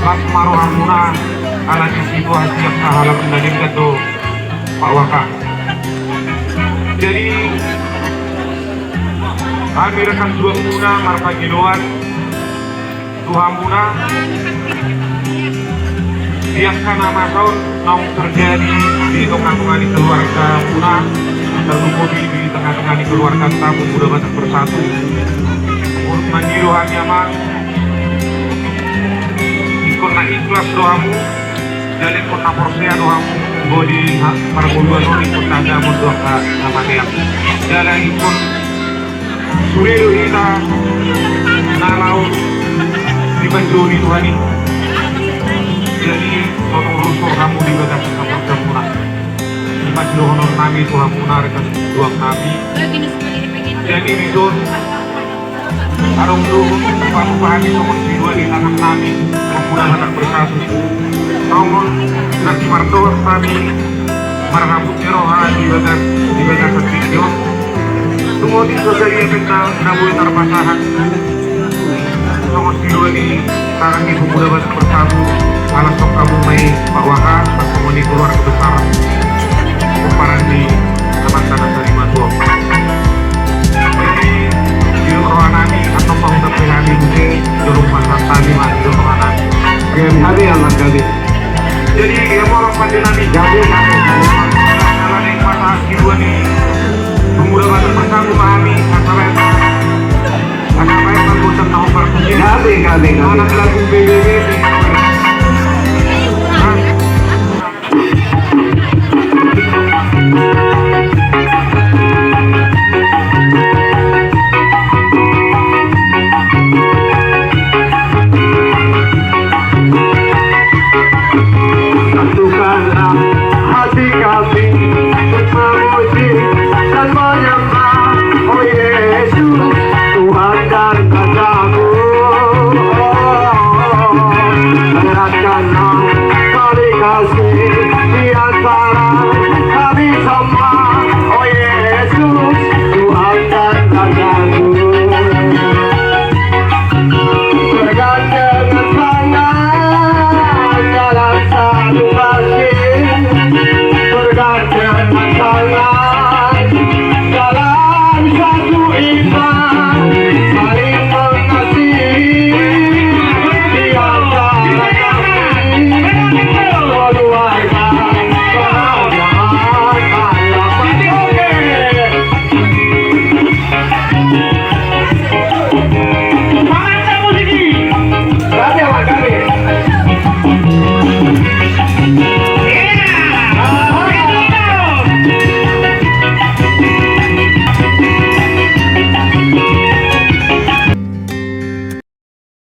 Las marohamuna ala di situasi yang sahalah mendalim kado Pak Waka. Jadi kami rekan dua muna marka giluan Tuhan muna biarkan nama tahun nong terjadi di tengah-tengah keluarga muna tertutupi di tengah-tengah keluarga tamu muda batak bersatu urut manjirohan nyaman ikut na ikhlas doamu jadi ikut na porsia doamu bodi perbuduan ikut naga mundur ke nama dia jalan ikut suriru kita nalau di banjuri Tuhan ini. Jadi tolong rusur kamu di batas keluarga muna imat honor nami Tuhan muna rekan duang nami jadi rizon arung dulu kamu pahami nomor dua di tangan nami pemuda anak bersatu nomor nasi martoh kami marhabut roha di batas video tunggu di sosial media namun terpasahan nomor dua di tangan ibu muda batas bersatu alas sok kamu mai Pak Waka bertemu di keluarga besar kumparan di teman tanah terima tua jadi di rohanani atau penghutang PHD ini jurung pasar tadi mah di rohanani PHD yang lagi jadi dia mau orang pandinani jadi kalau yang pasar dua nih pemuda batas bersatu pahami masalah yang mengutang tahu perkusi kade anak lagu BBB satukanlah hati kami untuk memuji dan menyembah oh Yesus Tuhan dan Rajaku. Beratkan